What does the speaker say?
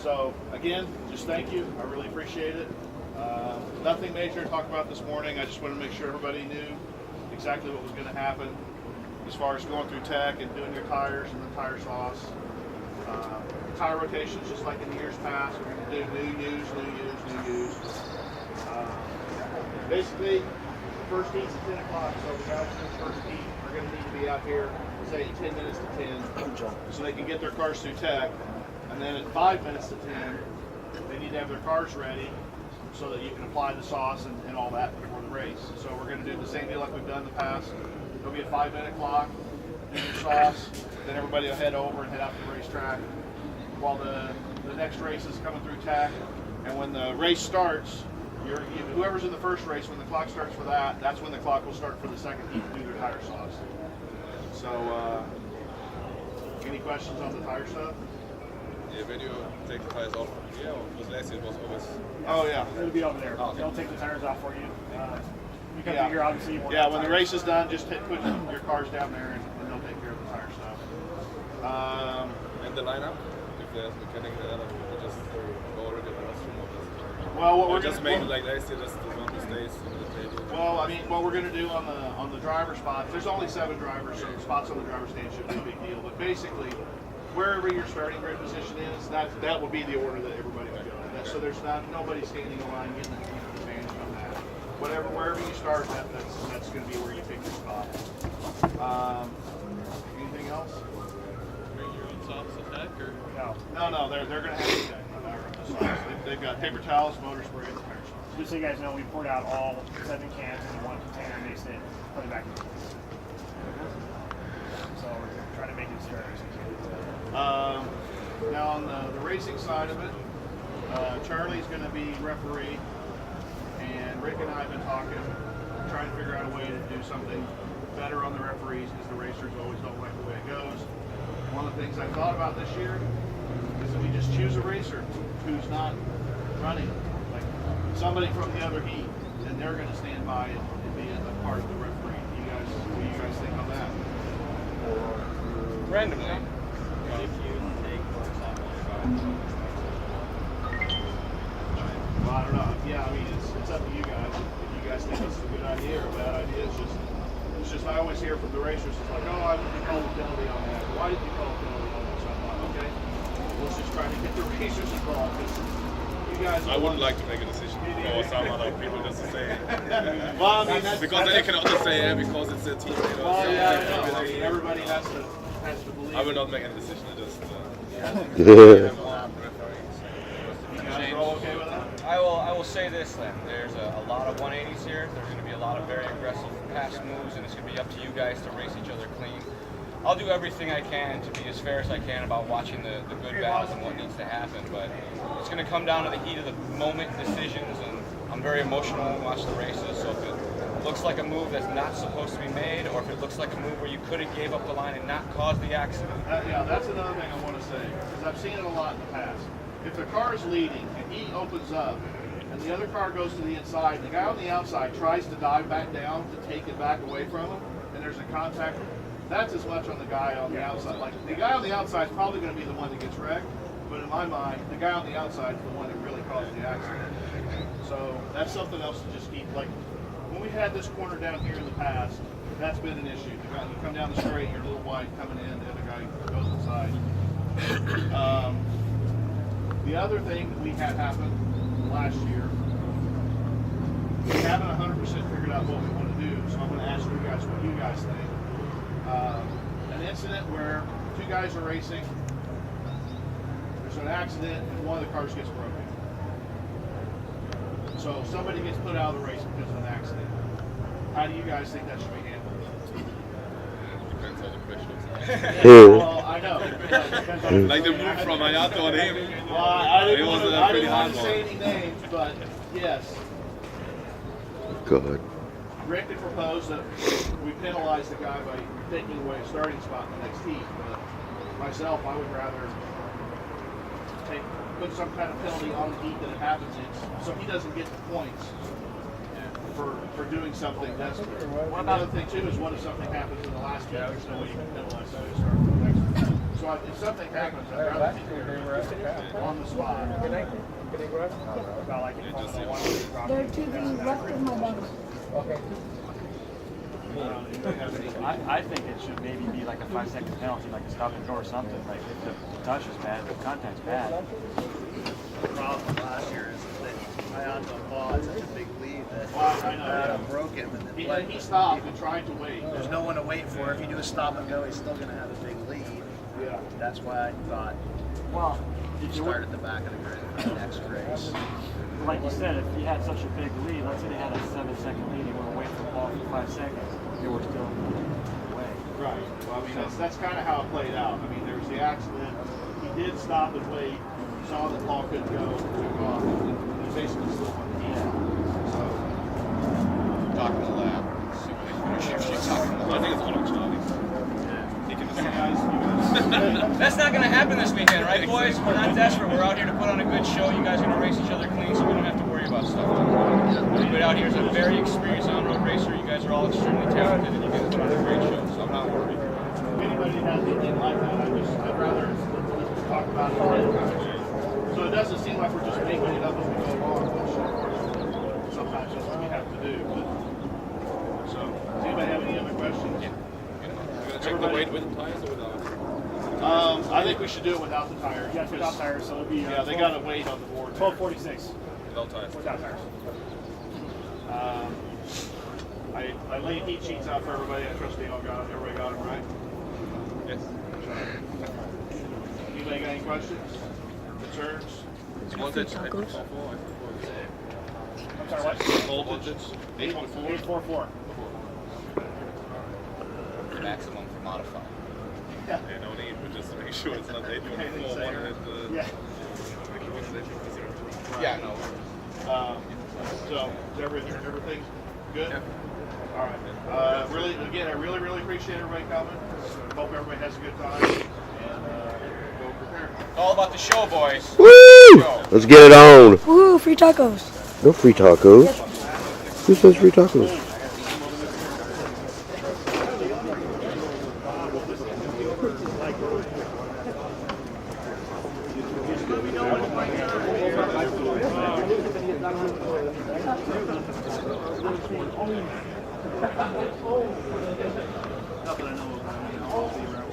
So again, just thank you. I really appreciate it. Nothing major to talk about this morning. I just wanted to make sure everybody knew exactly what was going to happen as far as going through tech and doing your tires and the tire sauce. Tire rotations, just like in the years past. We're going to do new use. Basically, the first heat's at 10 o'clock, so the guys in the first heat are going to need to be out here, say 10 minutes to 10, so they can get their cars through tech. And then at 5 minutes to 10, they need to have their cars ready so that you can apply the sauce and all that before the race. So we're going to do the same deal like we've done in the past. There'll be a 5-minute clock, do your sauce, then everybody will head over and head out to the racetrack while the next race is coming through tech. And when the race starts, whoever's in the first race, when the clock starts for that, that's when the clock will start for the second heat to do their tire sauce. So, any questions on the tire stuff? Yeah, when you take the tires off, because last year it was always... Oh, yeah. It'll be over there. Oh, okay. They'll take the tires off for you. You can figure obviously you want when the race is done, just put your cars down there and they'll take care of the tire stuff. And the lineup? If there's mechanic there, you just go already in the restroom or just... Well, what we're just make it like last year, just the one who stays in the table. Well, I mean, what we're going to do on the driver spots, there's only 7 drivers, so the spots on the driver's stand should be a big deal. But basically, wherever your starting grid position is, that will be the order that everybody will go. So there's nobody standing in line getting the advantage on that. Wherever you start, that's going to be where you pick your spot. Anything else? Bring your own sauce attack or No. They're going to have the sauce. They've got paper towels, motor spray, and tire sauce. Just so you guys know, we poured out all 7 cans into one container, mixed it, put it back in. So we're trying to make it sturdy. Now on the racing side of it, Charlie's going to be referee, and Rick and I have been talking, trying to figure out a way to do something better on the referees because the racers always don't like the way it goes. One of the things I thought about this year is that we just choose a racer who's not running, like somebody from the other heat, and they're going to stand by and be a part of the referee. What do you guys think on that? randomly. If you take, for example, Well, I don't know. Yeah, I mean, it's up to you guys. If you guys think it's a good idea or a bad idea, it's just I always hear from the racers, it's like, oh, I didn't call a penalty on that. Why did you call a penalty on that? So I'm like, okay, let's just try to get the racers involved because you guys. I wouldn't like to make a decision for some other people just to say. Well, I mean, that's, because then you can also say, yeah, because it's a team. Well, yeah, I know. I mean, everybody has to believe. I will not make any decision. I just. You guys are all okay with that? I will say this then. There's a lot of 180s here. There's going to be a lot of very aggressive pass moves, and it's going to be up to you guys to race each other clean. I'll do everything I can to be as fair as I can about watching the good battles and what needs to happen, but it's going to come down to the heat of the moment decisions, and I'm very emotional when I watch the races, so if it looks like a move that's not supposed to be made, or if it looks like a move where you could have gave up the line and not caused the accident. Yeah, that's another thing I want to say, because I've seen it a lot in the past. If the car is leading and he opens up and the other car goes to the inside, the guy on the outside tries to dive back down to take it back away from him, and there's a contact, that's as much on the guy on the outside. Like, the guy on the outside is probably going to be the one that gets wrecked, but in my mind, the guy on the outside is the one that really caused the accident. So that's something else to just keep, like, when we had this corner down here in the past, that's been an issue. The guy, you come down the straight, you're a little wide coming in, the other guy goes inside. The other thing that we had happen last year, we haven't 100% figured out what we want to do, so I'm going to ask you guys what you guys think. An incident where 2 guys are racing, there's an accident, and one of the cars gets broken. So somebody gets put out of the race because of an accident. How do you guys think that should be handled? Depends on the question. Well, I know. Like the move from Ayato on him. Well, I didn't want to say one. any names, but yes. God. Rick had proposed that we penalize the guy by taking away a starting spot in the next heat, but myself, I would rather put some kind of penalty on the heat that it happens in, so he doesn't get the points for doing something desperate. The other thing too is what if something happens in the last heat, there's no way you can penalize somebody to start from the next one. So So if something happens, I'd rather be on the spot. About like in just Formula see 1, There are two things left of my bunk. I think it should maybe be like a 5-second penalty, like a stop and go or something. Like if the touch is bad, if the contact's bad. The problem last year is that Ianto ball had such a big lead that I know. Adam broke him, and then He stopped and tried to wait. there's no one to wait for. If you do a stop and go, he's still going to have a big lead. Yeah. That's why I thought Well, you if you start at the back of the grid for the next race. like you said, if he had such a big lead, let's say they had a 7-second lead, he would have waited for the ball for 5 seconds. They were still away. Right. Well, I mean, that's kind of how it played out. I mean, there was the accident. He did stop and wait. Saw that Paul couldn't go. Took off. He basically still won the game. So. Talking to the lab. See what she's talking I think it's auto Charlie. He can You guys. That's not going to happen this weekend, right, boys? We're not desperate. We're out here to put on a good show. You guys are going to race each other clean, so we don't have to worry about stuff. Everybody out here is a very experienced on-road racer. You guys are all extremely talented, and you guys put on a great show, so I'm not worried. If anybody has anything like that, I'd rather let's just talk about it. So it doesn't seem like we're just making it up as we go along, which of course sometimes that's what we have to do. But, so, does anybody have any other questions? We're gonna check the weight with tires or without? I think we should do it without the tires. Yeah, it's without tires, so it'll be Yeah, they got to wait on the board. 12:46 Without tires. without tires. I laid heat sheets out for everybody. I trust they all got them. Everybody got them, right? Yes. Anybody got any questions? Concerns? Voltage, tacos. 8.4, I'm sorry, what? voltage. 8.4. 844. Maximum for modified. Yeah, no need, but just to make sure it's not 8.4. One is the. Yeah. Yeah, no. So is everything good? Yeah. All right. Really, again, I really appreciate everybody coming. Hope everybody has a good time. And go prepare. All about the show, boys. Woo! Let's get it on. Woo, free tacos. No free tacos. Who says free tacos? Not that I know of.